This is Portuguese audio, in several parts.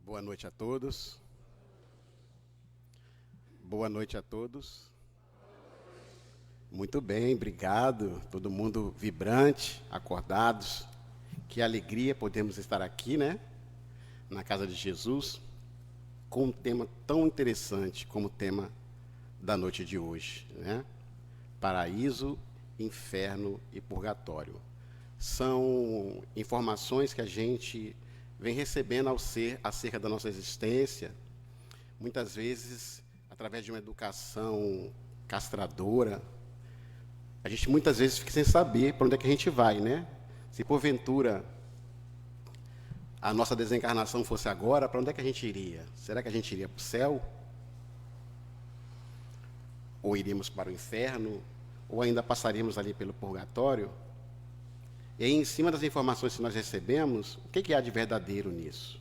Boa noite a todos. Boa noite a todos. Muito bem, obrigado. Todo mundo vibrante, acordados. Que alegria podemos estar aqui, né? Na casa de Jesus, com um tema tão interessante como o tema da noite de hoje, né? Paraíso, inferno e purgatório. São informações que a gente vem recebendo ao ser acerca da nossa existência, muitas vezes através de uma educação castradora. A gente muitas vezes fica sem saber para onde é que a gente vai, né? Se porventura a nossa desencarnação fosse agora, para onde é que a gente iria? Será que a gente iria para o céu? Ou iríamos para o inferno? Ou ainda passaríamos ali pelo purgatório? E aí, em cima das informações que nós recebemos, o que há de verdadeiro nisso?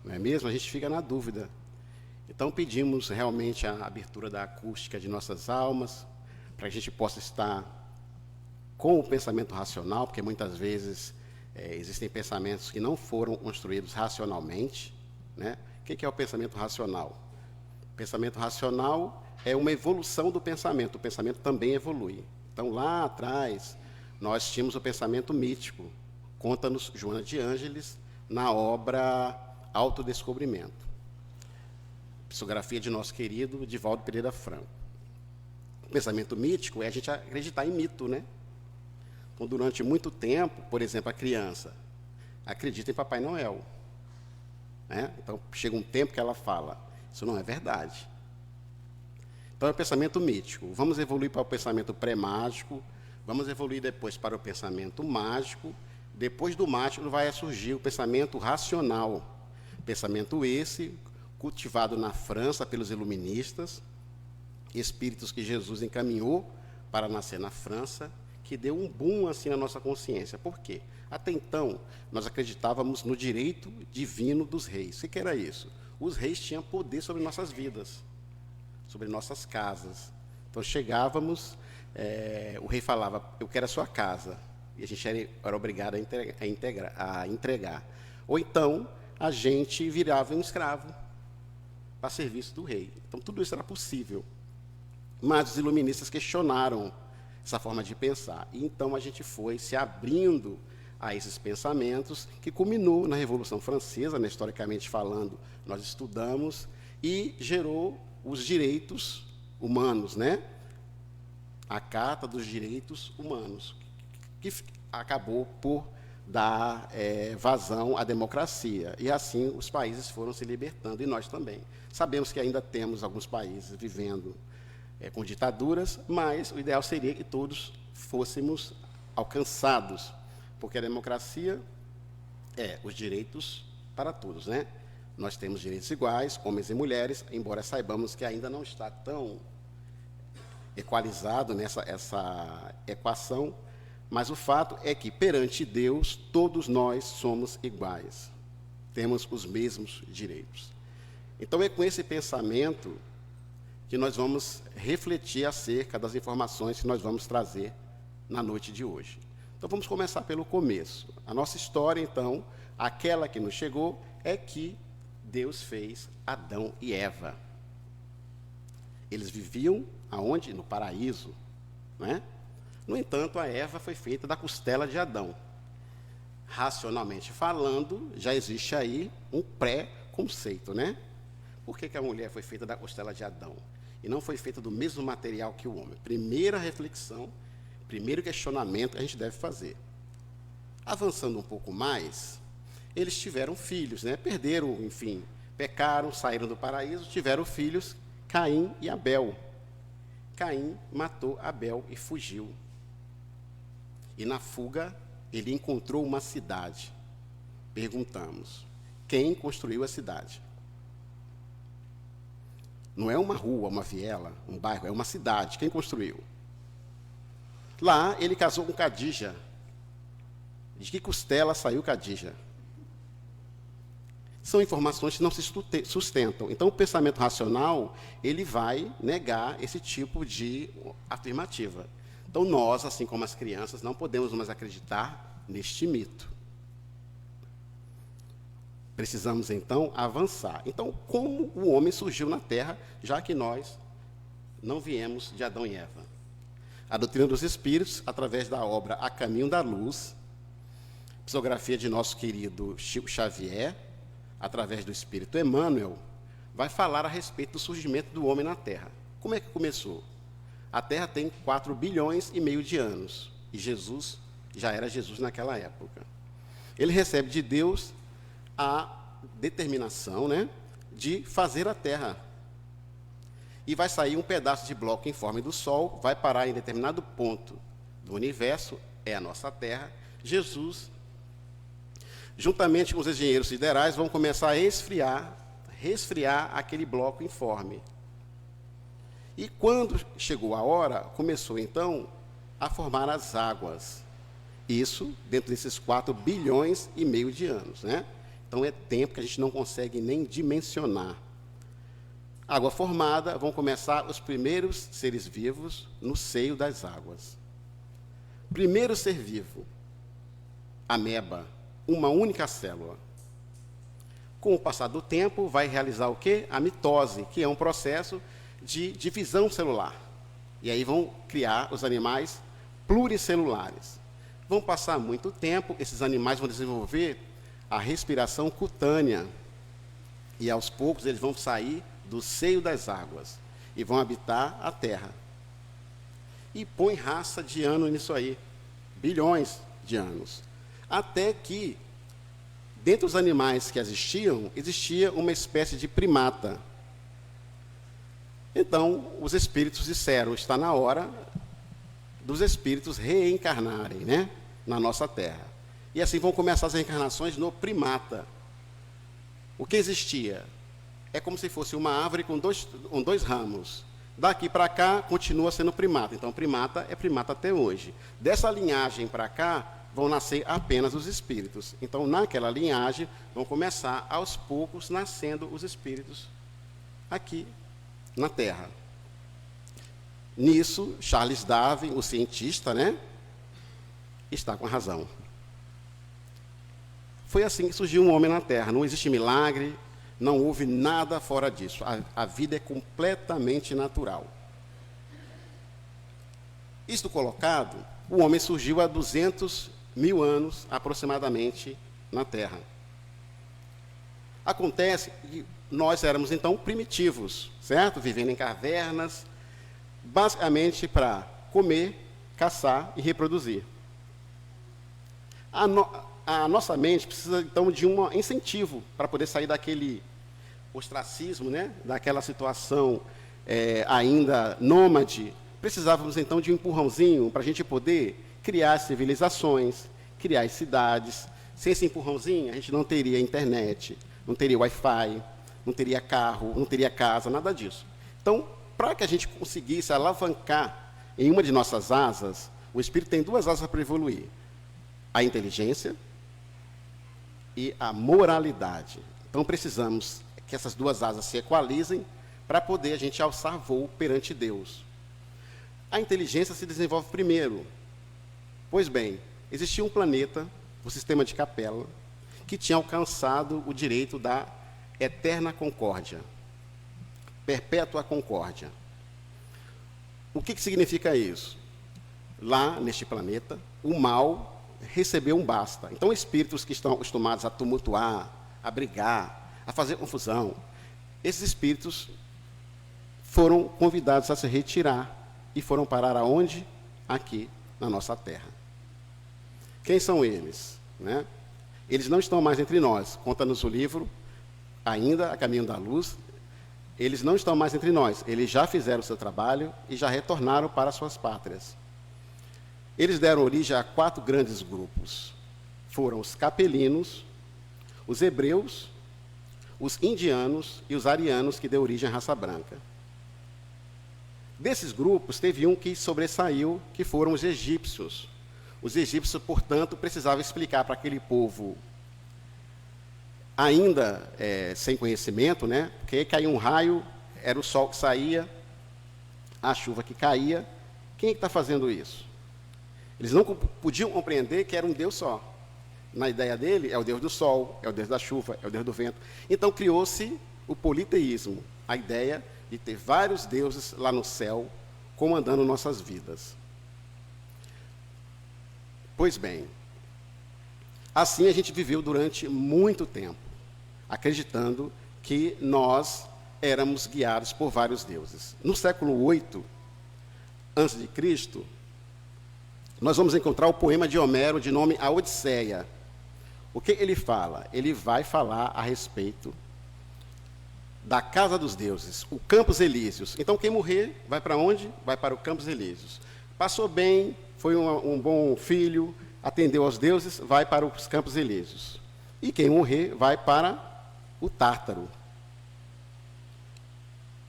Não é mesmo? A gente fica na dúvida. Então, pedimos realmente a abertura da acústica de nossas almas, para que a gente possa estar com o pensamento racional, porque muitas vezes existem pensamentos que não foram construídos racionalmente, né? O que é o pensamento racional? O pensamento racional é uma evolução do pensamento. O pensamento também evolui. Então, lá atrás, nós tínhamos o pensamento mítico. Conta-nos Joana de Ângeles na obra Autodescobrimento. Psicografia de nosso querido Divaldo Pereira Franco. O pensamento mítico é a gente acreditar em mito, né? Então, durante muito tempo, por exemplo, a criança acredita em Papai Noel, né? Então, chega um tempo que ela fala, isso não é verdade. Então, é o pensamento mítico. Vamos evoluir para o pensamento pré-mágico, vamos evoluir depois para o pensamento mágico. Depois do mágico vai surgir o pensamento racional. Pensamento esse cultivado na França pelos iluministas, espíritos que Jesus encaminhou para nascer na França, que deu um boom assim na nossa consciência. Por quê? Até então, nós acreditávamos no direito divino dos reis. O que era isso? Os reis tinham poder sobre nossas vidas, sobre nossas casas. Então, chegávamos, o rei falava, eu quero a sua casa, e a gente era obrigado a entregar. Ou então, a gente virava um escravo para serviço do rei. Então, tudo isso era possível. Mas os iluministas questionaram essa forma de pensar. E então a gente foi se abrindo a esses pensamentos, que culminou na Revolução Francesa, né, historicamente falando, nós estudamos, e gerou os direitos humanos, né? A Carta dos Direitos Humanos, que acabou por dar vazão à democracia. E assim os países foram se libertando, e nós também. Sabemos que ainda temos alguns países vivendo com ditaduras, mas o ideal seria que todos fôssemos alcançados, porque a democracia é os direitos para todos, né? Nós temos direitos iguais, homens e mulheres, embora saibamos que ainda não está tão equalizado essa equação, mas o fato é que, perante Deus, todos nós somos iguais, temos os mesmos direitos. Então, é com esse pensamento que nós vamos refletir acerca das informações que nós vamos trazer na noite de hoje. Então, vamos começar pelo começo. A nossa história, então, aquela que nos chegou, é que Deus fez Adão e Eva. Eles viviam aonde? No paraíso, né? No entanto, a Eva foi feita da costela de Adão. Racionalmente falando, já existe aí um pré-conceito, né? Por que a mulher foi feita da costela de Adão? E não foi feita do mesmo material que o homem? Primeira reflexão, primeiro questionamento que a gente deve fazer. Avançando um pouco mais, eles tiveram filhos, né? Perderam, enfim, pecaram, saíram do paraíso, tiveram filhos, Caim e Abel. Caim matou Abel e fugiu. E na fuga, ele encontrou uma cidade. Perguntamos, quem construiu a cidade? Não é uma rua, uma viela, um bairro, é uma cidade. Quem construiu? Lá, ele casou com Cadija. De que costela saiu Cadija? São informações que não se sustentam. Então, o pensamento racional, ele vai negar esse tipo de afirmativa. Então, nós, assim como as crianças, não podemos mais acreditar neste mito. Precisamos, então, avançar. Então, como o homem surgiu na Terra, já que nós não viemos de Adão e Eva? A doutrina dos Espíritos, através da obra A Caminho da Luz, psicografia de nosso querido Chico Xavier, através do Espírito Emmanuel, vai falar a respeito do surgimento do homem na Terra. Como é que começou? A Terra tem 4,5 bilhões de anos, e Jesus já era Jesus naquela época. Ele recebe de Deus a determinação, né, de fazer a Terra. E vai sair um pedaço de bloco em forma do Sol, vai parar em determinado ponto do universo, é a nossa Terra. Jesus, juntamente com os engenheiros siderais, vão começar a resfriar aquele bloco informe. E quando chegou a hora, começou então a formar as águas. Isso dentro desses 4,5 bilhões de anos, né? Então é tempo que a gente não consegue nem dimensionar. Água formada, vão começar os primeiros seres vivos no seio das águas. Primeiro ser vivo, ameba, uma única célula. Com o passar do tempo, vai realizar o quê? A mitose, que é um processo de divisão celular. E aí vão criar os animais pluricelulares. Vão passar muito tempo, esses animais vão desenvolver a respiração cutânea. E aos poucos eles vão sair do seio das águas e vão habitar a Terra. E põe raça de ano nisso aí, bilhões de anos. Até que, dentre os animais que existia uma espécie de primata. Então, os espíritos disseram, está na hora dos espíritos reencarnarem, né, na nossa Terra. E assim vão começar as reencarnações no primata. O que existia? É como se fosse uma árvore com dois ramos. Daqui para cá, continua sendo primata. Então, primata é primata até hoje. Dessa linhagem para cá, vão nascer apenas os espíritos. Então, naquela linhagem, vão começar, aos poucos, nascendo os espíritos aqui na Terra. Nisso, Charles Darwin, o cientista, né, está com razão. Foi assim que surgiu um homem na Terra. Não existe milagre, não houve nada fora disso. A vida é completamente natural. Isto colocado, o homem surgiu há 200.000 anos, aproximadamente, na Terra. Acontece que nós éramos, então, primitivos, certo? Vivendo em cavernas, basicamente para comer, caçar e reproduzir. A nossa mente precisa, então, de um incentivo para poder sair daquele ostracismo, né? Daquela situação ainda nômade. Precisávamos, então, de um empurrãozinho para a gente poder criar civilizações, criar cidades. Sem esse empurrãozinho, a gente não teria internet, não teria Wi-Fi, não teria carro, não teria casa, nada disso. Então, para que a gente conseguisse alavancar em uma de nossas asas, o espírito tem 2 asas para evoluir: a inteligência e a moralidade. Então, precisamos que essas 2 asas se equalizem para poder a gente alçar voo perante Deus. A inteligência se desenvolve primeiro. Pois bem, existia um planeta, o sistema de Capella, que tinha alcançado o direito da eterna concórdia, perpétua concórdia. O que significa isso? Lá, neste planeta, o mal recebeu um basta. Então, espíritos que estão acostumados a tumultuar, a brigar, a fazer confusão, esses espíritos foram convidados a se retirar e foram parar aonde? Aqui, na nossa Terra. Quem são eles? Né? Eles não estão mais entre nós. Conta-nos o livro, ainda, A Caminho da Luz. Eles não estão mais entre nós. Eles já fizeram o seu trabalho e já retornaram para suas pátrias. Eles deram origem a 4 grandes grupos. Foram os capelinos, os hebreus, os indianos e os arianos, que deu origem à raça branca. Desses grupos, teve um que sobressaiu, que foram os egípcios. Os egípcios, portanto, precisavam explicar para aquele povo, ainda sem conhecimento, né? Porque aí caía um raio, era o sol que saía, a chuva que caía. Quem é que está fazendo isso? Eles não podiam compreender que era um Deus só. na ideia dele, é o Deus do sol, é o Deus da chuva, é o Deus do vento. Então criou-se o politeísmo, a ideia de ter vários deuses lá no céu, comandando nossas vidas. Pois bem, assim a gente viveu durante muito tempo, acreditando que nós éramos guiados por vários deuses. No século 8 a.C., nós vamos encontrar o poema de Homero de nome A Odisseia. O que ele fala? Ele vai falar a respeito da casa dos deuses, o Campos Elíseos. Então, quem morrer, vai para onde? Vai para o Campos Elíseos. Passou bem, foi um bom filho, atendeu aos deuses, vai para os Campos Elíseos. E quem morrer, vai para o Tártaro.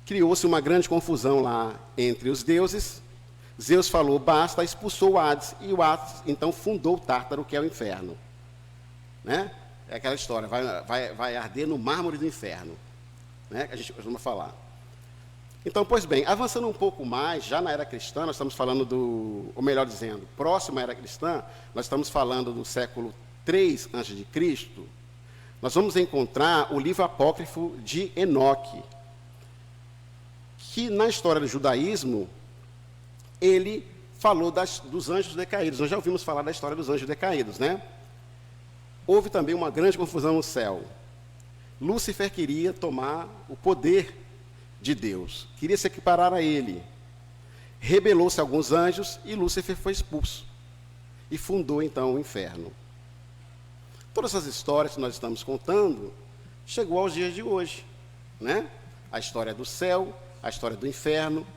Criou-se uma grande confusão lá entre os deuses. Zeus falou, basta, expulsou o Hades, e o Hades, então, fundou o Tártaro, que é o inferno. Né? É aquela história, vai arder no mármore do inferno. Né, que a gente costuma falar. Então, pois bem, avançando um pouco mais, já na era cristã, nós estamos falando ou melhor dizendo, próximo à era cristã, nós estamos falando do século 3 a.C., nós vamos encontrar o livro apócrifo de Enoque, que na história do judaísmo, ele falou dos anjos decaídos. Nós já ouvimos falar da história dos anjos decaídos, né? Houve também uma grande confusão no céu. Lúcifer queria tomar o poder de Deus, queria se equiparar a ele. Rebelou-se alguns anjos e Lúcifer foi expulso. E fundou então o inferno. Todas essas histórias que nós estamos contando, chegou aos dias de hoje. Né? A história do céu, a história do inferno.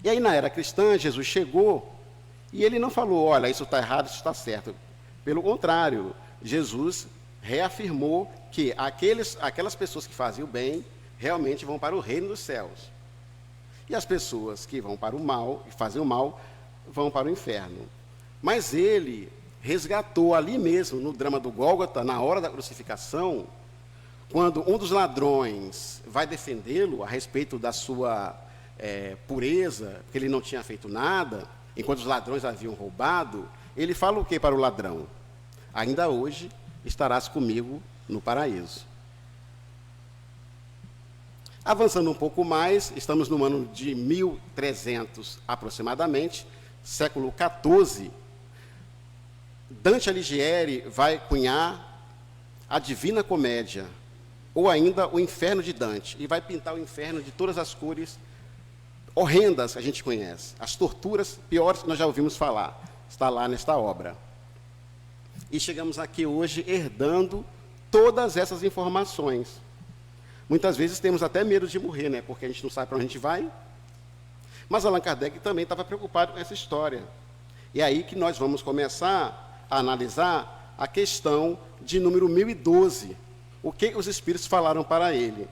E aí na era cristã, Jesus chegou e ele não falou, olha, isso está errado, isso está certo. Pelo contrário, Jesus reafirmou que aquelas pessoas que faziam o bem realmente vão para o reino dos céus. E as pessoas que vão para o mal, que fazem o mal, vão para o inferno. Mas ele resgatou ali mesmo, no drama do Gólgota, na hora da crucificação, quando um dos ladrões vai defendê-lo a respeito da sua pureza, porque ele não tinha feito nada, enquanto os ladrões haviam roubado, ele fala o que para o ladrão? Ainda hoje estarás comigo no paraíso. Avançando um pouco mais, estamos no ano de 1300 aproximadamente, século XIV. Dante Alighieri vai cunhar a Divina Comédia, ou ainda o Inferno de Dante, e vai pintar o inferno de todas as cores horrendas que a gente conhece. As torturas piores que nós já ouvimos falar, está lá nesta obra. E chegamos aqui hoje herdando todas essas informações. Muitas vezes temos até medo de morrer, né? Porque a gente não sabe para onde a gente vai. Mas Allan Kardec também estava preocupado com essa história. E é aí que nós vamos começar a analisar a questão de número 1012. O que os espíritos falaram para ele?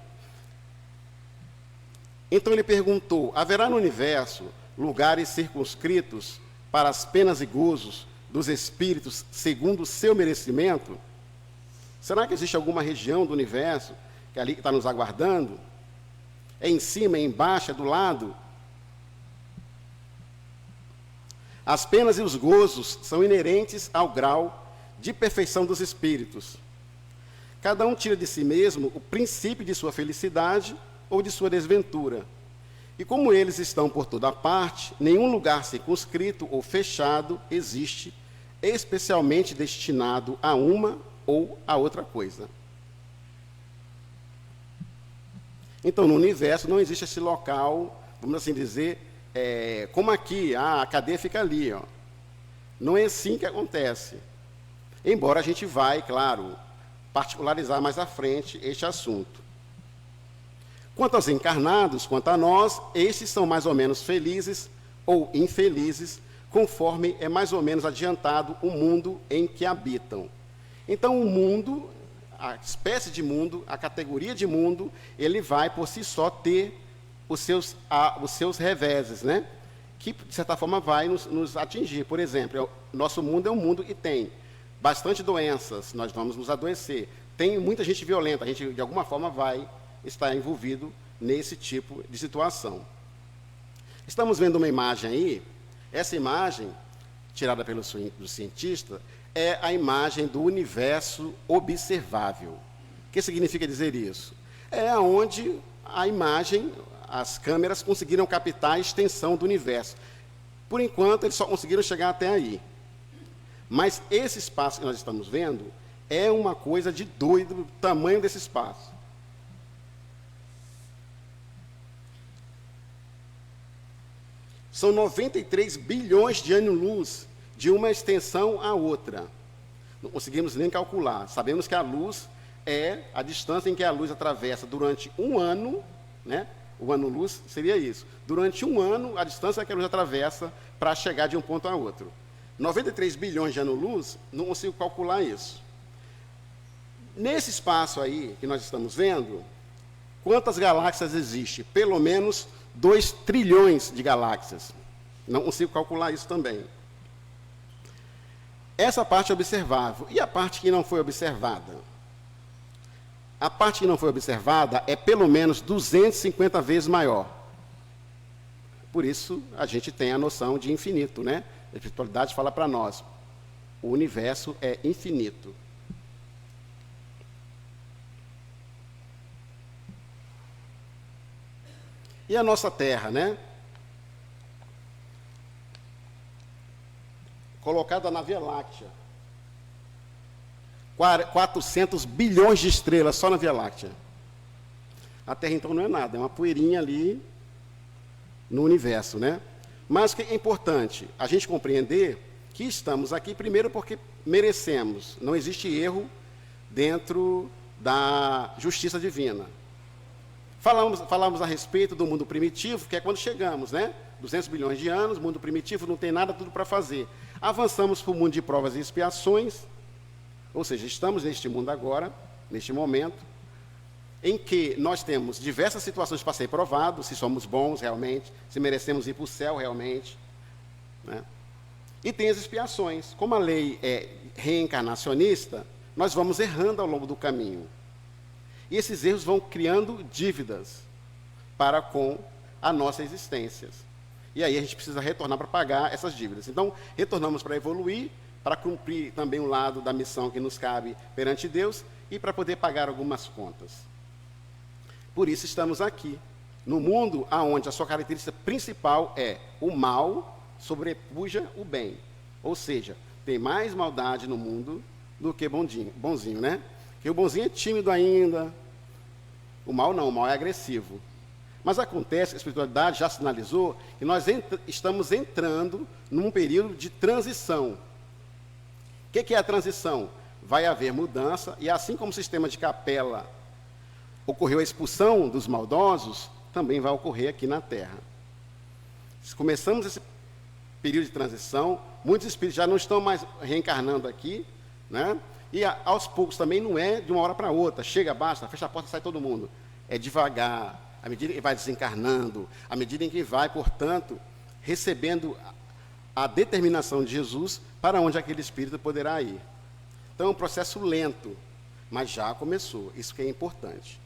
Então ele perguntou, haverá no universo lugares circunscritos para as penas e gozos dos espíritos segundo o seu merecimento? Será que existe alguma região do universo que ali está nos aguardando? É em cima, é embaixo, é do lado? As penas e os gozos são inerentes ao grau de perfeição dos espíritos. Cada um tira de si mesmo o princípio de sua felicidade ou de sua desventura. E como eles estão por toda parte, nenhum lugar circunscrito ou fechado existe, especialmente destinado a uma ou a outra coisa. Então, no universo não existe esse local, vamos assim dizer, como aqui, a cadeia fica ali. Ó. Não é assim que acontece. Embora a gente vai, claro, particularizar mais à frente este assunto. Quanto aos encarnados, quanto a nós, estes são mais ou menos felizes ou infelizes, conforme é mais ou menos adiantado o mundo em que habitam. Então, o mundo, a espécie de mundo, a categoria de mundo, ele vai, por si só, ter os seus reveses, né? Que, de certa forma, vai nos atingir. Por exemplo, nosso mundo é um mundo que tem bastante doenças, nós vamos nos adoecer. Tem muita gente violenta, a gente, de alguma forma, vai estar envolvido nesse tipo de situação. Estamos vendo uma imagem aí. Essa imagem, tirada pelo cientista, é a imagem do universo observável. O que significa dizer isso? É onde a imagem, as câmeras conseguiram captar a extensão do universo. Por enquanto, eles só conseguiram chegar até aí. Mas esse espaço que nós estamos vendo é uma coisa de doido, o tamanho desse espaço. São 93 bilhões de anos-luz de uma extensão à outra. Não conseguimos nem calcular. Sabemos que a luz é a distância em que a luz atravessa durante um ano, né? O ano-luz seria isso. Durante um ano, a distância que a luz atravessa para chegar de um ponto a outro. 93 bilhões de anos-luz, não consigo calcular isso. Nesse espaço aí que nós estamos vendo, quantas galáxias existem? Pelo menos 2 trilhões de galáxias. Não consigo calcular isso também. Essa parte é observável. E a parte que não foi observada? A parte que não foi observada é pelo menos 250 vezes maior. Por isso, a gente tem a noção de infinito, né? A espiritualidade fala para nós, o universo é infinito. E a nossa Terra, né? Colocada na Via Láctea. 400 bilhões de estrelas só na Via Láctea. A Terra, então, não é nada, é uma poeirinha ali no universo, né? Mas o que é importante? A gente compreender que estamos aqui, primeiro, porque merecemos. Não existe erro dentro da justiça divina. Falamos a respeito do mundo primitivo, que é quando chegamos, né? 200 bilhões de anos, mundo primitivo, não tem nada, tudo para fazer. Avançamos para o mundo de provas e expiações, ou seja, estamos neste mundo agora, neste momento, em que nós temos diversas situações para ser provados, se somos bons realmente, se merecemos ir para o céu realmente, né? E tem as expiações. Como a lei é reencarnacionista, nós vamos errando ao longo do caminho. E esses erros vão criando dívidas para com a nossa existência. E aí a gente precisa retornar para pagar essas dívidas. Então, retornamos para evoluir, para cumprir também um lado da missão que nos cabe perante Deus e para poder pagar algumas contas. Por isso estamos aqui, no mundo onde a sua característica principal é o mal sobrepuja o bem. Ou seja, tem mais maldade no mundo do que bonzinho, né? Porque o bonzinho é tímido ainda, o mal não, o mal é agressivo. Mas acontece que a espiritualidade já sinalizou que nós estamos entrando num período de transição. O que é a transição? Vai haver mudança, e assim como o sistema de Capela ocorreu a expulsão dos maldosos, também vai ocorrer aqui na Terra. Se começamos esse período de transição, muitos espíritos já não estão mais reencarnando aqui, né? E aos poucos também não é de uma hora para outra, chega, basta, fecha a porta e sai todo mundo. É devagar, à medida que vai desencarnando, à medida em que vai, portanto, recebendo a determinação de Jesus para onde aquele espírito poderá ir. Então é um processo lento, mas já começou, isso que é importante.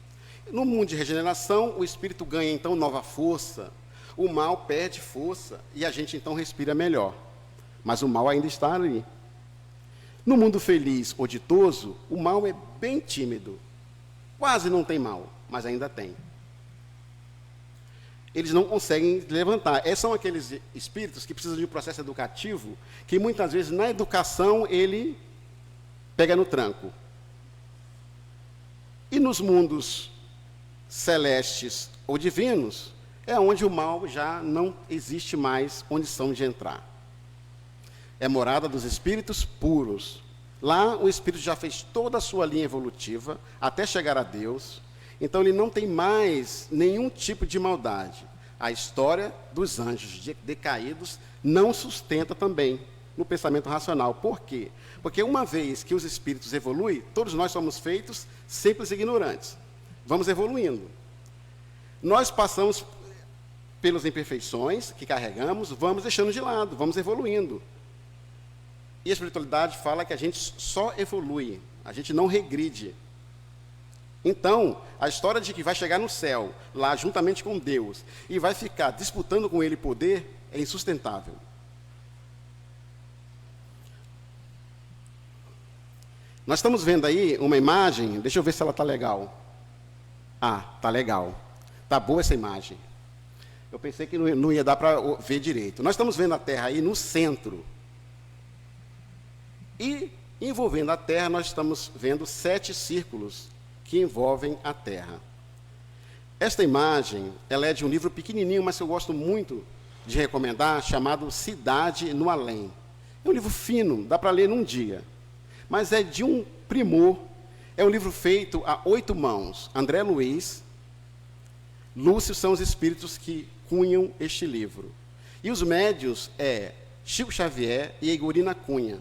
No mundo de regeneração, o espírito ganha então nova força, o mal perde força e a gente então respira melhor. Mas o mal ainda está ali. No mundo feliz ou ditoso, o mal é bem tímido. Quase não tem mal, mas ainda tem. Eles não conseguem levantar. Esses são aqueles espíritos que precisam de um processo educativo, que muitas vezes na educação ele pega no tranco. E nos mundos celestes ou divinos, é onde o mal já não existe mais condição de entrar. É morada dos espíritos puros. Lá o espírito já fez toda a sua linha evolutiva até chegar a Deus. Então ele não tem mais nenhum tipo de maldade. A história dos anjos decaídos não sustenta também no pensamento racional. Por quê? Porque uma vez que os espíritos evoluem, todos nós somos feitos simples e ignorantes. Vamos evoluindo. Nós passamos pelas imperfeições que carregamos, vamos deixando de lado, vamos evoluindo. E a espiritualidade fala que a gente só evolui, a gente não regride. Então, a história de que vai chegar no céu, lá juntamente com Deus, e vai ficar disputando com Ele poder, é insustentável. Nós estamos vendo aí uma imagem, deixa eu ver se ela está legal. Ah, está legal. Está boa essa imagem. Eu pensei que não ia dar para ver direito. Nós estamos vendo a Terra aí no centro. E, envolvendo a Terra, nós estamos vendo 7 círculos que envolvem a Terra. Esta imagem, ela é de um livro pequenininho, mas que eu gosto muito de recomendar, chamado Cidade no Além. É um livro fino, dá para ler num dia. Mas é de um primor. É um livro feito a 8 mãos. André Luiz, Lúcio são os espíritos que cunham este livro. E os médios é Chico Xavier e Igorina Cunha.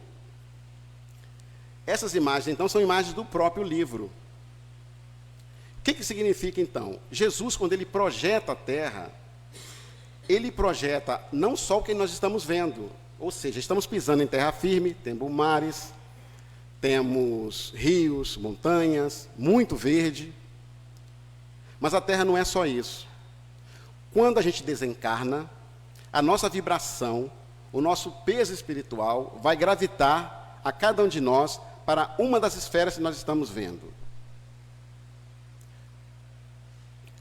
Essas imagens, então, são imagens do próprio livro. O que significa, então? Jesus, quando ele projeta a Terra, ele projeta não só o que nós estamos vendo, ou seja, estamos pisando em terra firme, temos mares, temos rios, montanhas, muito verde. Mas a Terra não é só isso. Quando a gente desencarna, a nossa vibração, o nosso peso espiritual vai gravitar a cada um de nós para uma das esferas que nós estamos vendo.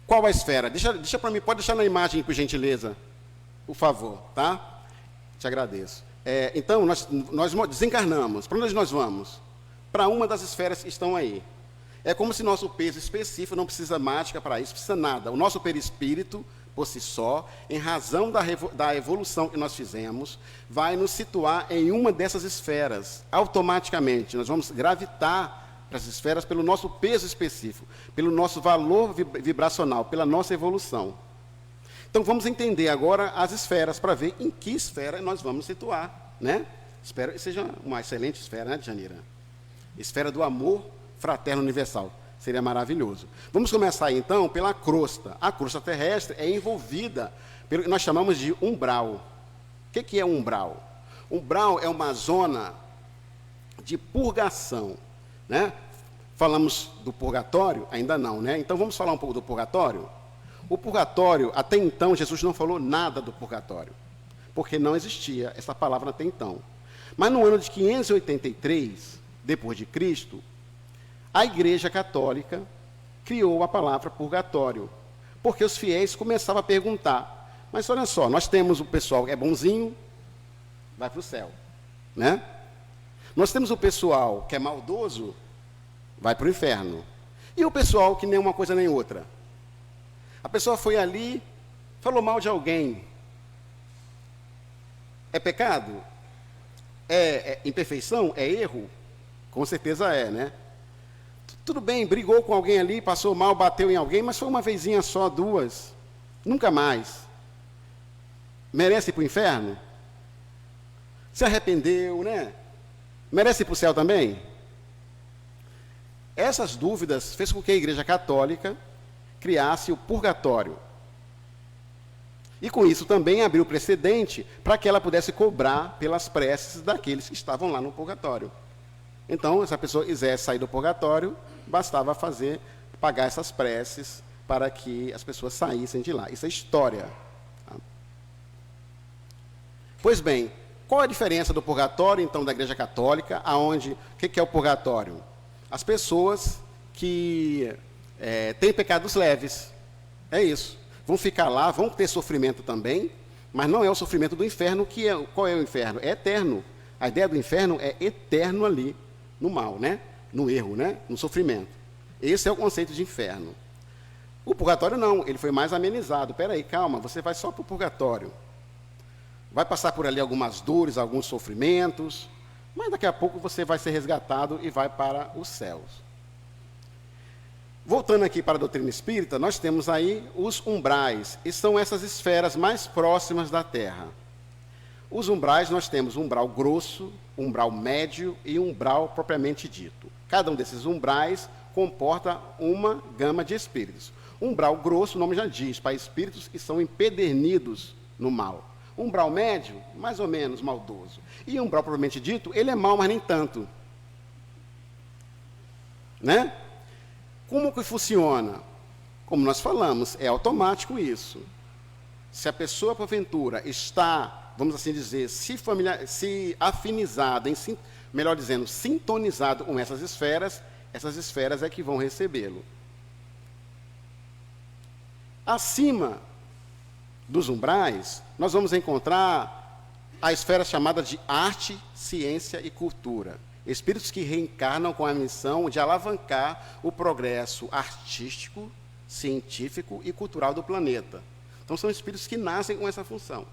Qual a esfera? Deixa para mim, pode deixar na imagem, por gentileza, por favor, tá? Te agradeço. Então, nós desencarnamos. Para onde nós vamos? Para uma das esferas que estão aí. É como se nosso peso específico, não precisa mágica para isso, precisa nada. O nosso perispírito, por si só, em razão da evolução que nós fizemos, vai nos situar em uma dessas esferas. Automaticamente, nós vamos gravitar para as esferas pelo nosso peso específico, pelo nosso valor vibracional, pela nossa evolução. Então, vamos entender agora as esferas, para ver em que esfera nós vamos situar, né? Espero que seja uma excelente esfera, né, Janira? Esfera do amor fraterno universal. Seria maravilhoso. Vamos começar, então, pela crosta. A crosta terrestre é envolvida pelo que nós chamamos de umbral. O que é umbral? Umbral é uma zona de purgação, né? Falamos do purgatório? Ainda não, né? Então, vamos falar um pouco do purgatório? O purgatório, até então, Jesus não falou nada do purgatório, porque não existia essa palavra até então. Mas no ano de 583, depois de Cristo, a Igreja Católica criou a palavra purgatório, porque os fiéis começavam a perguntar, mas olha só, nós temos o pessoal que é bonzinho, vai para o céu, né? Nós temos o pessoal que é maldoso, vai para o inferno. E o pessoal que nem uma coisa nem outra? A pessoa foi ali, falou mal de alguém. É pecado? É imperfeição? É erro? Com certeza é, né? Tudo bem, brigou com alguém ali, passou mal, bateu em alguém, mas foi uma vezinha só, 2. Nunca mais. Merece ir para o inferno? Se arrependeu, né? Merece ir para o céu também? Essas dúvidas fez com que a Igreja Católica criasse o purgatório. E com isso também abriu precedente para que ela pudesse cobrar pelas preces daqueles que estavam lá no purgatório. Então, se a pessoa quisesse sair do purgatório, bastava pagar essas preces para que as pessoas saíssem de lá. Isso é história. Tá? Pois bem, qual a diferença do purgatório, então, da Igreja Católica, o que é o purgatório? As pessoas que têm pecados leves, é isso. Vão ficar lá, vão ter sofrimento também, mas não é o sofrimento do inferno, qual é o inferno? É eterno. A ideia do inferno é eterno ali, no mal, né? No erro, né? No sofrimento. Esse é o conceito de inferno. O purgatório não, ele foi mais amenizado. Espera aí, calma, você vai só para o purgatório. Vai passar por ali algumas dores, alguns sofrimentos, mas daqui a pouco você vai ser resgatado e vai para os céus. Voltando aqui para a doutrina espírita, nós temos aí os umbrais, e são essas esferas mais próximas da Terra. Os umbrais, nós temos um umbral grosso, um umbral médio e um umbral propriamente dito. Cada um desses umbrais comporta uma gama de espíritos. Umbral grosso, o nome já diz, para espíritos que são empedernidos no mal. Umbral médio, mais ou menos maldoso. E umbral propriamente dito, ele é mau, mas nem tanto. Né? Como que funciona? Como nós falamos, é automático isso. Se a pessoa, porventura, está, vamos assim dizer, se afinizada melhor dizendo, sintonizado com essas esferas é que vão recebê-lo. Acima dos umbrais, nós vamos encontrar a esfera chamada de arte, ciência e cultura. Espíritos que reencarnam com a missão de alavancar o progresso artístico, científico e cultural do planeta. Então, são espíritos que nascem com essa função.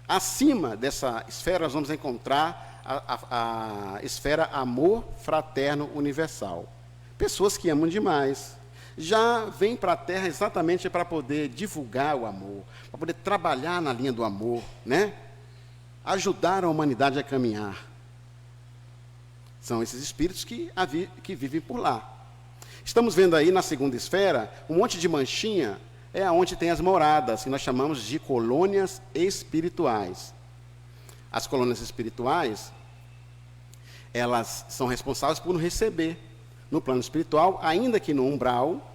Acima dessa esfera, nós vamos encontrar a esfera amor fraterno universal. Pessoas que amam demais, já vêm para a Terra exatamente para poder divulgar o amor, para poder trabalhar na linha do amor, né? Ajudar a humanidade a caminhar. São esses espíritos que vivem por lá. Estamos vendo aí na segunda esfera, um monte de manchinha, é onde tem as moradas, que nós chamamos de colônias espirituais. As colônias espirituais, elas são responsáveis por nos receber no plano espiritual, ainda que no umbral,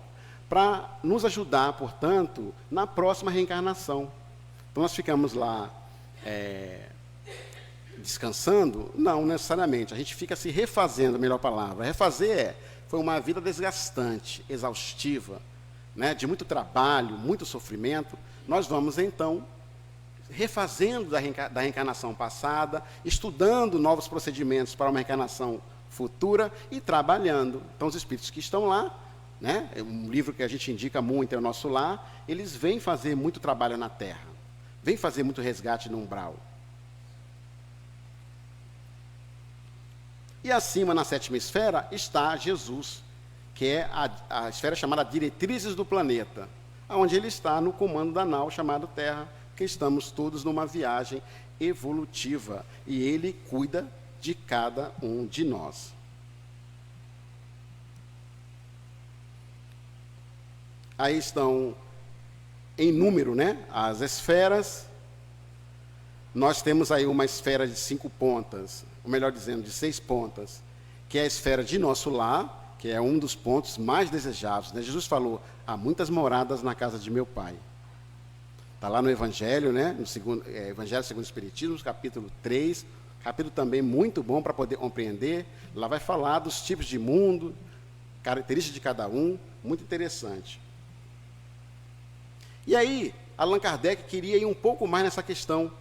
para nos ajudar, portanto, na próxima reencarnação. Então, nós ficamos lá descansando? Não necessariamente. A gente fica se refazendo, a melhor palavra. Refazer foi uma vida desgastante, exaustiva, né, de muito trabalho, muito sofrimento. Nós vamos, então, refazendo da reencarnação passada, estudando novos procedimentos para uma reencarnação futura e trabalhando. Então, os espíritos que estão lá, né, um livro que a gente indica muito é o Nosso Lar, eles vêm fazer muito trabalho na Terra, vêm fazer muito resgate no umbral. E acima, na sétima esfera, está Jesus, que é a esfera chamada Diretrizes do Planeta, onde ele está no comando da nau chamada Terra, que estamos todos numa viagem evolutiva, e ele cuida de cada um de nós. Aí estão, em número, né, as esferas. Nós temos aí uma esfera de 5 pontas, ou melhor dizendo, de 6 pontas, que é a esfera de Nosso Lar, que é um dos pontos mais desejados, né? Jesus falou, há muitas moradas na casa de meu Pai. Está lá no Evangelho, né? No Evangelho segundo o Espiritismo, capítulo 3, capítulo também muito bom para poder compreender. Lá vai falar dos tipos de mundo, características de cada um, muito interessante. E aí, Allan Kardec queria ir um pouco mais nessa questão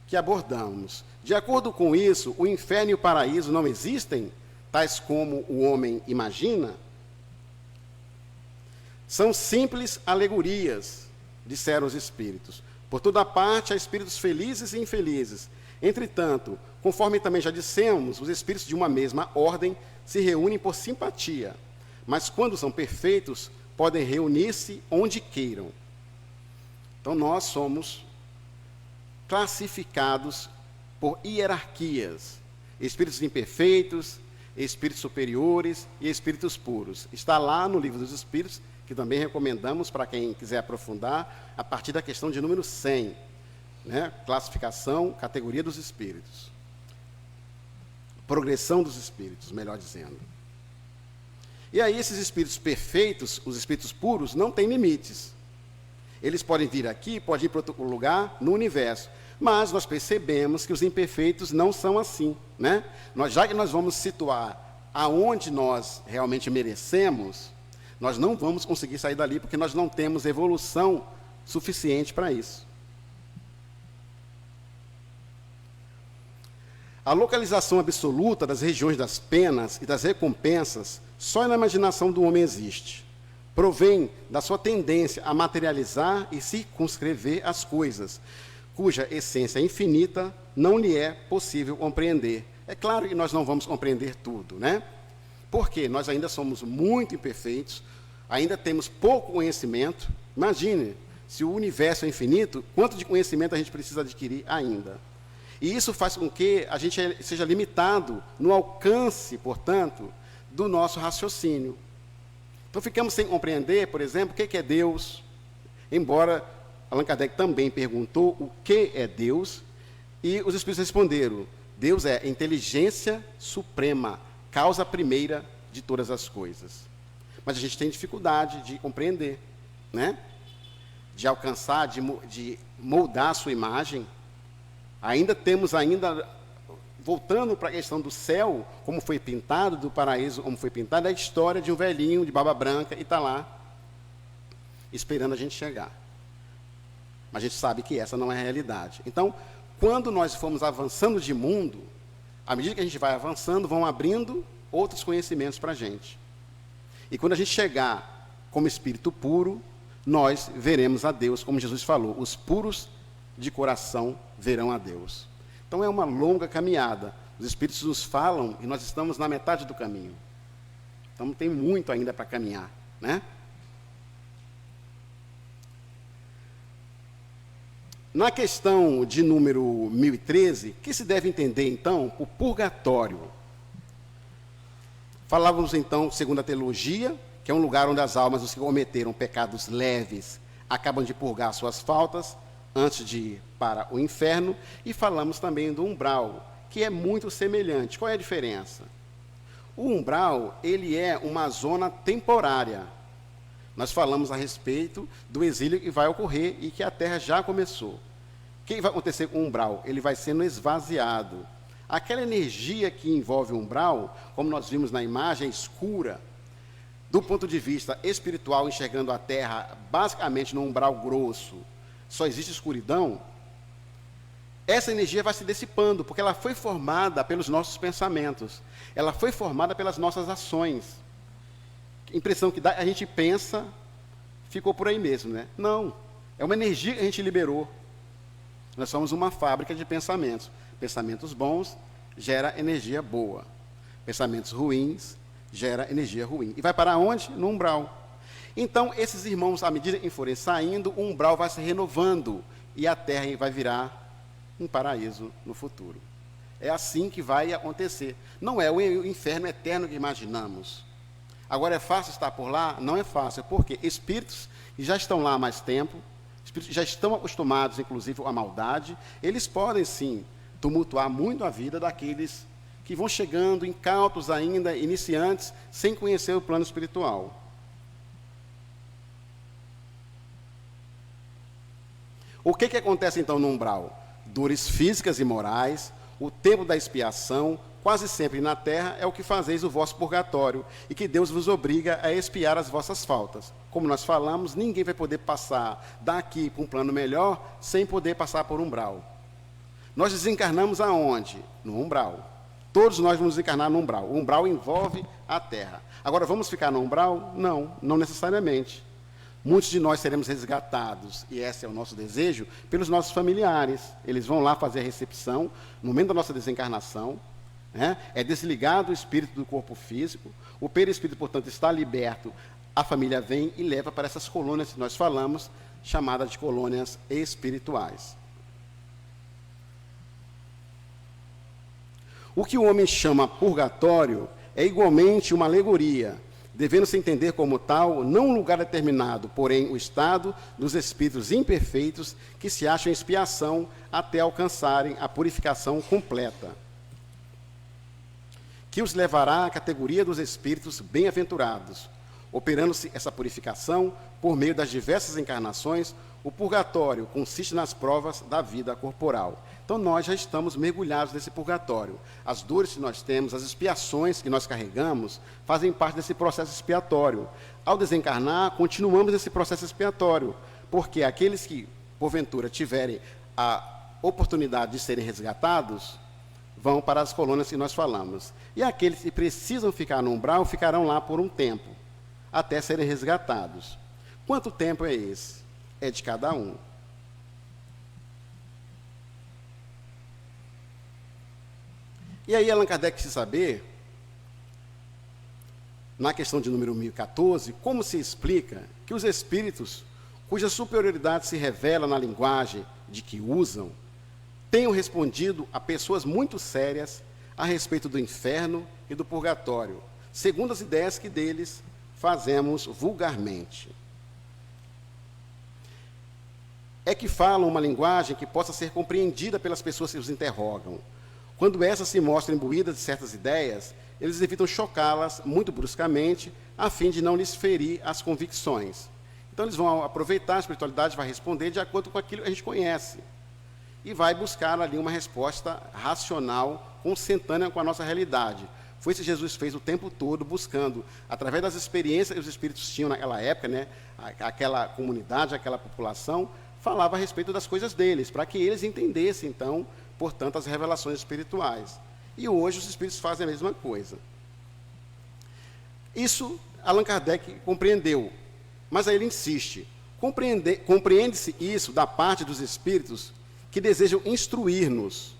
que abordamos. De acordo com isso, o inferno e o paraíso não existem, tais como o homem imagina? São simples alegorias, disseram os espíritos. Por toda parte há espíritos felizes e infelizes. Entretanto, conforme também já dissemos, os espíritos de uma mesma ordem se reúnem por simpatia, mas quando são perfeitos, podem reunir-se onde queiram. Então, nós somos classificados por hierarquias, espíritos imperfeitos, espíritos superiores e espíritos puros. Está lá no Livro dos Espíritos, que também recomendamos para quem quiser aprofundar, a partir da questão de número 100, né? Classificação, categoria dos espíritos. Progressão dos espíritos, melhor dizendo. E aí, esses espíritos perfeitos, os espíritos puros, não têm limites. Eles podem vir aqui, podem ir para outro lugar no universo. Mas nós percebemos que os imperfeitos não são assim, né? Já que nós vamos situar aonde nós realmente merecemos, nós não vamos conseguir sair dali, porque nós não temos evolução suficiente para isso. A localização absoluta das regiões das penas e das recompensas só na imaginação do homem existe. Provém da sua tendência a materializar e circunscrever as coisas, cuja essência infinita não lhe é possível compreender. É claro que nós não vamos compreender tudo, né? Porque nós ainda somos muito imperfeitos, ainda temos pouco conhecimento. Imagine, se o universo é infinito, quanto de conhecimento a gente precisa adquirir ainda? E isso faz com que a gente seja limitado no alcance, portanto, do nosso raciocínio. Então, ficamos sem compreender, por exemplo, o que é Deus, embora Allan Kardec também perguntou o que é Deus, e os espíritos responderam, Deus é a inteligência suprema, causa primeira de todas as coisas. Mas a gente tem dificuldade de compreender, né? De alcançar, de moldar a sua imagem. Temos voltando para a questão do céu, como foi pintado, do paraíso, como foi pintado, é a história de um velhinho de barba branca e está lá, esperando a gente chegar. Mas a gente sabe que essa não é a realidade. Então, quando nós formos avançando de mundo, à medida que a gente vai avançando, vão abrindo outros conhecimentos para a gente. E quando a gente chegar como espírito puro, nós veremos a Deus, como Jesus falou, os puros de coração verão a Deus. Então é uma longa caminhada. Os espíritos nos falam e nós estamos na metade do caminho. Então tem muito ainda para caminhar, né? Na questão de número 1013, que se deve entender, então, o purgatório? Falávamos, então, segundo a teologia, que é um lugar onde as almas, os que cometeram pecados leves, acabam de purgar suas faltas antes de ir para o inferno, e falamos também do umbral, que é muito semelhante. Qual é a diferença? O umbral, ele é uma zona temporária. Nós falamos a respeito do exílio que vai ocorrer e que a Terra já começou. O que vai acontecer com o umbral? Ele vai sendo esvaziado. Aquela energia que envolve o umbral, como nós vimos na imagem, é escura. Do ponto de vista espiritual, enxergando a Terra basicamente no umbral grosso, só existe escuridão. Essa energia vai se dissipando, porque ela foi formada pelos nossos pensamentos. Ela foi formada pelas nossas ações. A impressão que dá, a gente pensa, ficou por aí mesmo, né? Não, é uma energia que a gente liberou. Nós somos uma fábrica de pensamentos. Pensamentos bons gera energia boa. Pensamentos ruins gera energia ruim. E vai para onde? No umbral. Então, esses irmãos, à medida que forem saindo, o umbral vai se renovando e a Terra vai virar um paraíso no futuro. É assim que vai acontecer. Não é o inferno eterno que imaginamos. Agora, é fácil estar por lá? Não é fácil, porque espíritos que já estão lá há mais tempo, espíritos que já estão acostumados, inclusive, à maldade, eles podem, sim, tumultuar muito a vida daqueles que vão chegando incautos ainda, iniciantes, sem conhecer o plano espiritual. O que acontece, então, no umbral? Dores físicas e morais, o tempo da expiação, quase sempre na terra, é o que fazeis o vosso purgatório, e que Deus vos obriga a expiar as vossas faltas. Como nós falamos, ninguém vai poder passar daqui para um plano melhor, sem poder passar por umbral. Nós desencarnamos aonde? No umbral. Todos nós vamos desencarnar no umbral. O umbral envolve a terra. Agora, vamos ficar no umbral? Não, não necessariamente. Muitos de nós seremos resgatados, e esse é o nosso desejo, pelos nossos familiares. Eles vão lá fazer a recepção, no momento da nossa desencarnação, né? É desligado o espírito do corpo físico, o perispírito, portanto, está liberto, a família vem e leva para essas colônias que nós falamos, chamadas de colônias espirituais. O que o homem chama purgatório é igualmente uma alegoria, devendo-se entender como tal, não um lugar determinado, porém o estado dos espíritos imperfeitos que se acham em expiação até alcançarem a purificação completa, que os levará à categoria dos espíritos bem-aventurados. Operando-se essa purificação por meio das diversas encarnações, o purgatório consiste nas provas da vida corporal. Então, nós já estamos mergulhados nesse purgatório. As dores que nós temos, as expiações que nós carregamos, fazem parte desse processo expiatório. Ao desencarnar, continuamos esse processo expiatório, porque aqueles que, porventura, tiverem a oportunidade de serem resgatados, vão para as colônias que nós falamos. E aqueles que precisam ficar no umbral, ficarão lá por um tempo, até serem resgatados. Quanto tempo é esse? É de cada um. E aí Allan Kardec quis saber, na questão de número 1014, como se explica que os espíritos, cuja superioridade se revela na linguagem de que usam, tenham respondido a pessoas muito sérias a respeito do inferno e do purgatório, segundo as ideias que deles fazemos vulgarmente. É que falam uma linguagem que possa ser compreendida pelas pessoas que os interrogam. Quando essas se mostram imbuídas de certas ideias, eles evitam chocá-las muito bruscamente, a fim de não lhes ferir as convicções. Então, eles vão aproveitar, a espiritualidade vai responder de acordo com aquilo que a gente conhece. E vai buscar ali uma resposta racional, consentânea com a nossa realidade. Foi isso que Jesus fez o tempo todo, buscando, através das experiências que os espíritos tinham naquela época, né, aquela comunidade, aquela população, falava a respeito das coisas deles, para que eles entendessem, então, portanto, as revelações espirituais. E hoje os espíritos fazem a mesma coisa. Isso Allan Kardec compreendeu, mas aí ele insiste. Compreende-se isso da parte dos espíritos que desejam instruir-nos.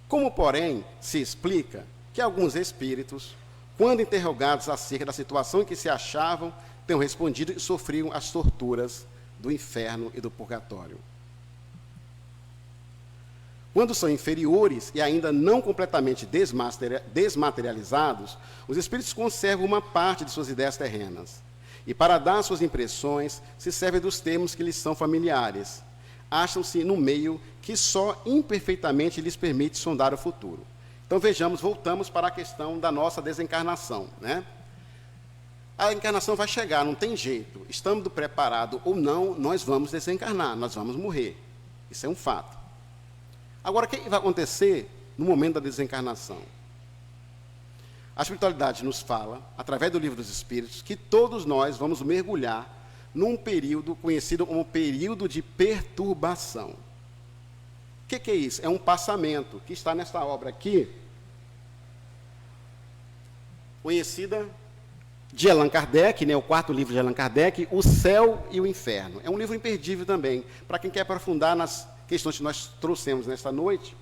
Como, porém, se explica que alguns espíritos, quando interrogados acerca da situação em que se achavam, tenham respondido e sofriam as torturas do inferno e do purgatório. Quando são inferiores e ainda não completamente desmaterializados, os espíritos conservam uma parte de suas ideias terrenas. E para dar suas impressões, se servem dos termos que lhes são familiares. Acham-se no meio que só imperfeitamente lhes permite sondar o futuro. Então vejamos, voltamos para a questão da nossa desencarnação, né? A encarnação vai chegar, não tem jeito. Estando preparado ou não, nós vamos desencarnar, nós vamos morrer. Isso é um fato. Agora, o que vai acontecer no momento da desencarnação? A espiritualidade nos fala, através do Livro dos Espíritos, que todos nós vamos mergulhar num período conhecido como período de perturbação. O que é isso? É um passamento que está nesta obra aqui, conhecida de Allan Kardec, né, o quarto livro de Allan Kardec, O Céu e o Inferno. É um livro imperdível também, para quem quer aprofundar nas questões que nós trouxemos nesta noite.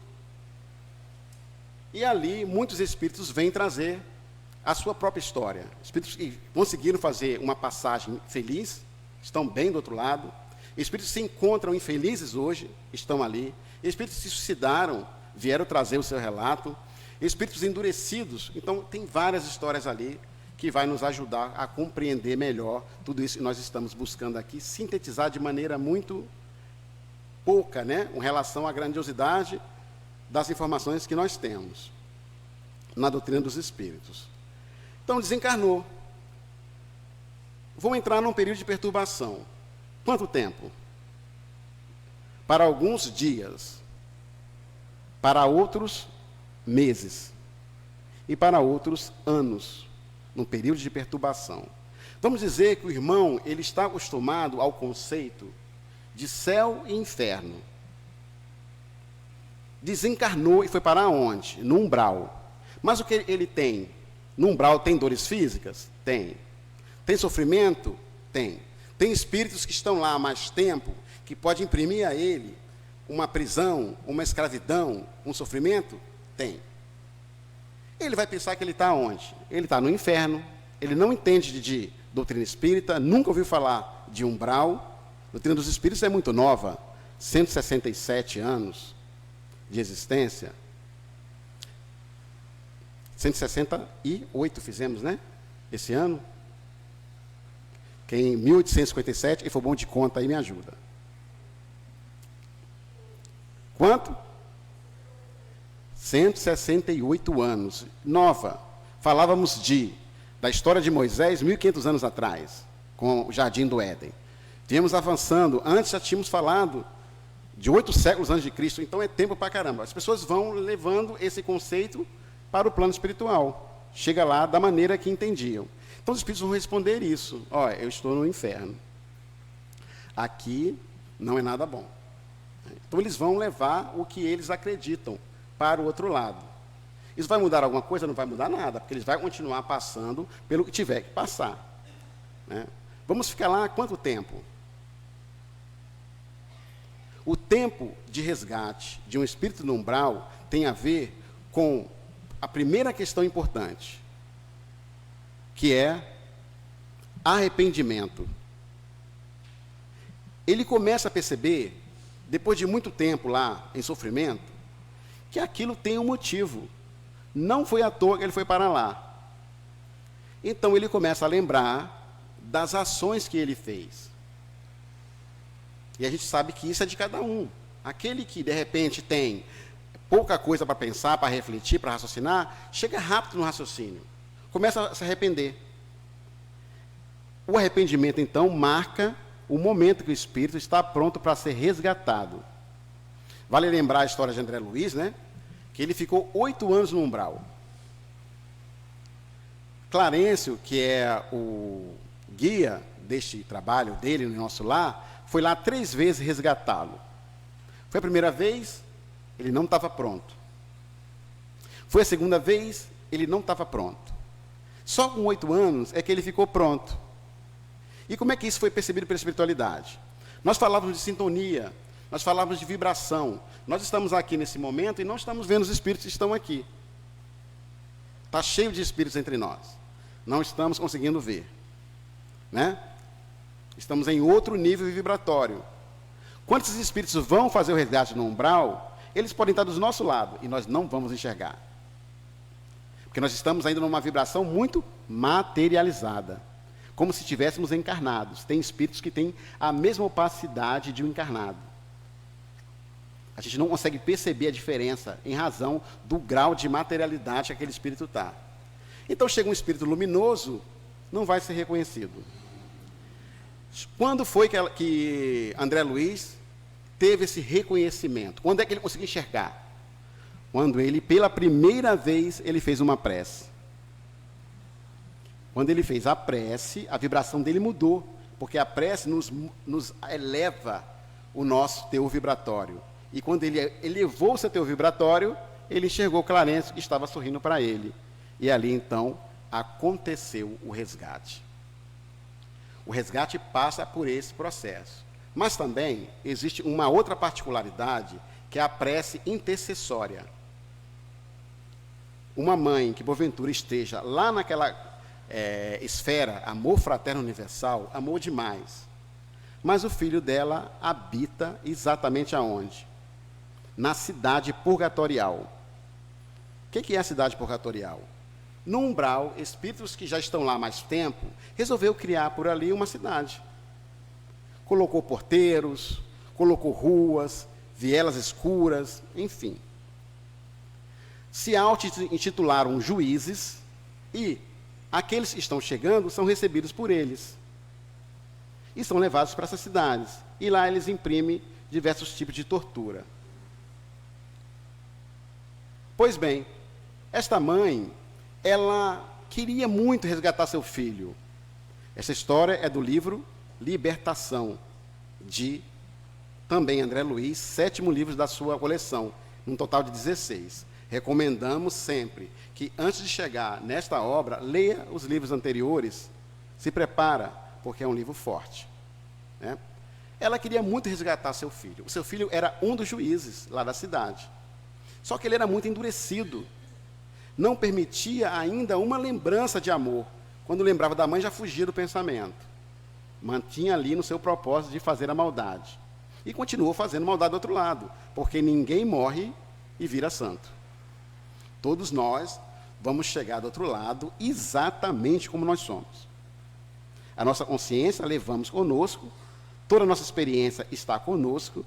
E ali, muitos espíritos vêm trazer a sua própria história. Espíritos que conseguiram fazer uma passagem feliz, estão bem do outro lado. Espíritos que se encontram infelizes hoje, estão ali. Espíritos que se suicidaram, vieram trazer o seu relato. Espíritos endurecidos. Então, tem várias histórias ali que vai nos ajudar a compreender melhor tudo isso que nós estamos buscando aqui, sintetizar de maneira muito pouca, né, em relação à grandiosidade das informações que nós temos na doutrina dos espíritos. Então, desencarnou. Vão entrar num período de perturbação. Quanto tempo? Para alguns dias, para outros meses e para outros anos, num período de perturbação. Vamos dizer que o irmão ele está acostumado ao conceito de céu e inferno. Desencarnou e foi para onde? No umbral. Mas o que ele tem? No umbral tem dores físicas? Tem. Tem sofrimento? Tem. Tem espíritos que estão lá há mais tempo, que pode imprimir a ele uma prisão, uma escravidão, um sofrimento? Tem. Ele vai pensar que ele está onde? Ele está no inferno, ele não entende de doutrina espírita, nunca ouviu falar de umbral. A doutrina dos espíritos é muito nova, 167 anos de existência. 168 fizemos, né? Esse ano. Quem em 1857, e for bom de conta aí, me ajuda. Quanto? 168 anos. Nova. Falávamos da história de Moisés, 1500 anos atrás, com o Jardim do Éden. Viemos avançando. Antes já tínhamos falado de 8 séculos antes de Cristo. Então é tempo pra caramba. As pessoas vão levando esse conceito para o plano espiritual. Chega lá da maneira que entendiam. Então os espíritos vão responder isso. Olha, eu estou no inferno. Aqui não é nada bom. Então eles vão levar o que eles acreditam para o outro lado. Isso vai mudar alguma coisa? Não vai mudar nada, porque eles vão continuar passando pelo que tiver que passar, né? Vamos ficar lá quanto tempo? O tempo de resgate de um espírito no umbral tem a ver com a primeira questão importante, que é arrependimento. Ele começa a perceber, depois de muito tempo lá em sofrimento, que aquilo tem um motivo. Não foi à toa que ele foi para lá. Então ele começa a lembrar das ações que ele fez. E a gente sabe que isso é de cada um. Aquele que de repente tem pouca coisa para pensar, para refletir, para raciocinar, chega rápido no raciocínio. Começa a se arrepender. O arrependimento, então, marca o momento que o espírito está pronto para ser resgatado. Vale lembrar a história de André Luiz, né? que ele ficou 8 anos no umbral. Clarencio, que é o guia deste trabalho dele no nosso lar, foi lá 3 vezes resgatá-lo. Foi a primeira vez, ele não estava pronto. Foi a segunda vez, ele não estava pronto. Só com 8 anos é que ele ficou pronto. E como é que isso foi percebido pela espiritualidade? Nós falávamos de sintonia, nós falávamos de vibração. Nós estamos aqui nesse momento e não estamos vendo os espíritos que estão aqui. Está cheio de espíritos entre nós. Não estamos conseguindo ver. Né? Estamos em outro nível vibratório. Quando esses espíritos vão fazer o resgate no umbral, eles podem estar do nosso lado e nós não vamos enxergar. Porque nós estamos ainda numa vibração muito materializada. Como se estivéssemos encarnados. Tem espíritos que têm a mesma opacidade de um encarnado. A gente não consegue perceber a diferença em razão do grau de materialidade que aquele espírito está. Então chega um espírito luminoso, não vai ser reconhecido. Quando foi que André Luiz teve esse reconhecimento? Quando é que ele conseguiu enxergar? Quando ele, pela primeira vez, ele fez uma prece. Quando ele fez a prece, a vibração dele mudou, porque a prece nos eleva o nosso teor vibratório. E quando ele elevou o seu teor vibratório, ele enxergou Clarencio que estava sorrindo para ele. E ali, então, aconteceu o resgate. O resgate passa por esse processo. Mas também existe uma outra particularidade, que é a prece intercessória. Uma mãe que, porventura, esteja lá naquela esfera, amor fraterno universal, amor demais. Mas o filho dela habita exatamente aonde? Na cidade purgatorial. O que é a cidade purgatorial? No umbral, espíritos que já estão lá há mais tempo, resolveu criar por ali uma cidade. Colocou porteiros, colocou ruas, vielas escuras, enfim. Se auto-intitularam juízes e aqueles que estão chegando são recebidos por eles. E são levados para essas cidades. E lá eles imprimem diversos tipos de tortura. Pois bem, esta mãe, ela queria muito resgatar seu filho. Essa história é do livro Libertação, de também André Luiz, 7º livro da sua coleção, um total de 16. Recomendamos sempre que, antes de chegar nesta obra, leia os livros anteriores, se prepara, porque é um livro forte. Né? Ela queria muito resgatar seu filho. O seu filho era um dos juízes lá da cidade. Só que ele era muito endurecido. Não permitia ainda uma lembrança de amor. Quando lembrava da mãe, já fugia do pensamento. Mantinha ali no seu propósito de fazer a maldade. E continuou fazendo maldade do outro lado, porque ninguém morre e vira santo. Todos nós vamos chegar do outro lado exatamente como nós somos. A nossa consciência levamos conosco, toda a nossa experiência está conosco,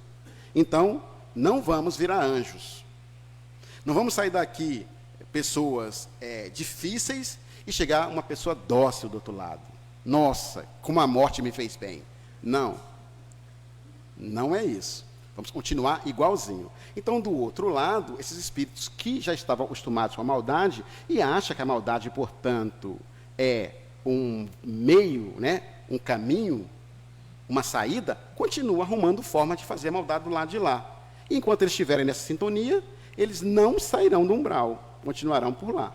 então não vamos virar anjos. Não vamos sair daqui pessoas difíceis e chegar uma pessoa dócil do outro lado. Nossa, como a morte me fez bem. Não, não é isso. Vamos continuar igualzinho. Então, do outro lado, esses espíritos que já estavam acostumados com a maldade e acham que a maldade, portanto, é um meio, né, um caminho, uma saída, continuam arrumando forma de fazer a maldade do lado de lá. E enquanto eles estiverem nessa sintonia, eles não sairão do umbral, continuarão por lá.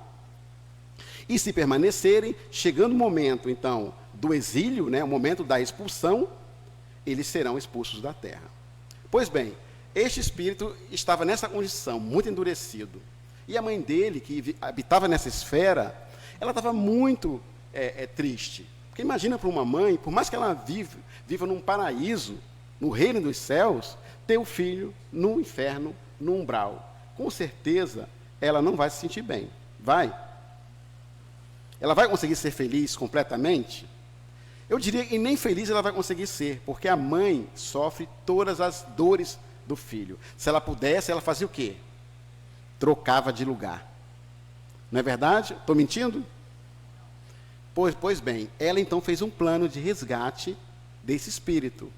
E se permanecerem, chegando o momento, então, do exílio, né, o momento da expulsão, eles serão expulsos da terra. Pois bem, este espírito estava nessa condição, muito endurecido. E a mãe dele, que habitava nessa esfera, ela estava muito triste. Porque imagina para uma mãe, por mais que ela viva num paraíso, no reino dos céus, ter o filho no inferno, no umbral. Com certeza, ela não vai se sentir bem. Vai? Ela vai conseguir ser feliz completamente? Eu diria que nem feliz ela vai conseguir ser, porque a mãe sofre todas as dores do filho. Se ela pudesse, ela fazia o quê? Trocava de lugar. Não é verdade? Estou mentindo? Pois bem, ela então fez um plano de resgate desse espírito.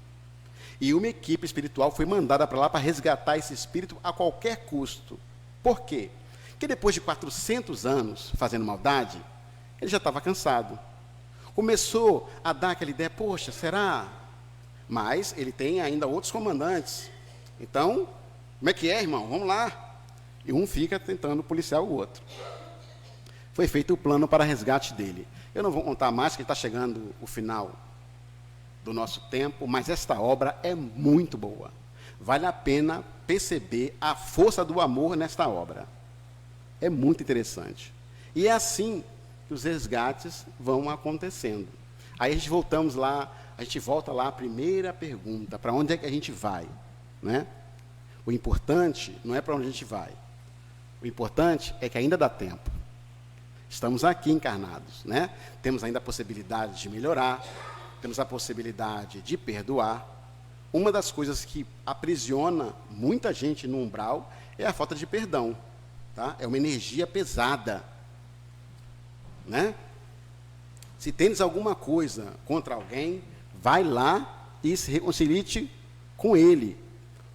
E uma equipe espiritual foi mandada para lá para resgatar esse espírito a qualquer custo. Por quê? Porque depois de 400 anos fazendo maldade, ele já estava cansado. Começou a dar aquela ideia, poxa, será? Mas ele tem ainda outros comandantes. Então, como é que é, irmão? Vamos lá. E um fica tentando policiar o outro. Foi feito o plano para resgate dele. Eu não vou contar mais, que está chegando o final do nosso tempo, mas esta obra é muito boa. Vale a pena perceber a força do amor nesta obra. É muito interessante. E é assim que os resgates vão acontecendo. Aí a gente volta lá à primeira pergunta, para onde é que a gente vai? Né? O importante não é para onde a gente vai. O importante é que ainda dá tempo. Estamos aqui encarnados, né? Temos ainda a possibilidade de melhorar, temos a possibilidade de perdoar. Uma das coisas que aprisiona muita gente no umbral é a falta de perdão. Tá? É uma energia pesada. Né? Se tens alguma coisa contra alguém, vai lá e se reconcilie com ele.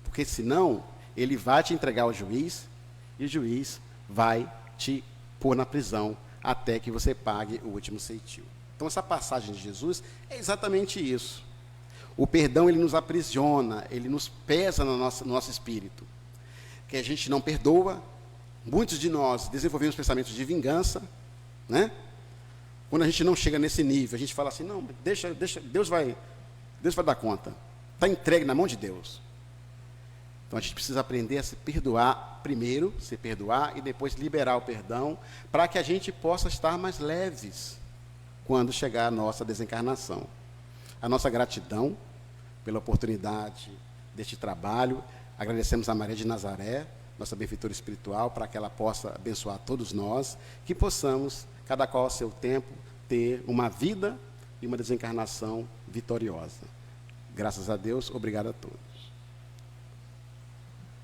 Porque senão, ele vai te entregar ao juiz, e o juiz vai te pôr na prisão até que você pague o último ceitil. Então, essa passagem de Jesus é exatamente isso. O perdão, ele nos aprisiona, ele nos pesa no nosso espírito. Que a gente não perdoa. Muitos de nós desenvolvemos pensamentos de vingança, né? Quando a gente não chega nesse nível, a gente fala assim, não, deixa, Deus vai dar conta. Está entregue na mão de Deus. Então, a gente precisa aprender a se perdoar primeiro, se perdoar e depois liberar o perdão, para que a gente possa estar mais leves quando chegar a nossa desencarnação. A nossa gratidão pela oportunidade deste trabalho. Agradecemos a Maria de Nazaré, nossa benfeitora espiritual, para que ela possa abençoar todos nós, que possamos, cada qual ao seu tempo, ter uma vida e uma desencarnação vitoriosa. Graças a Deus, obrigado a todos.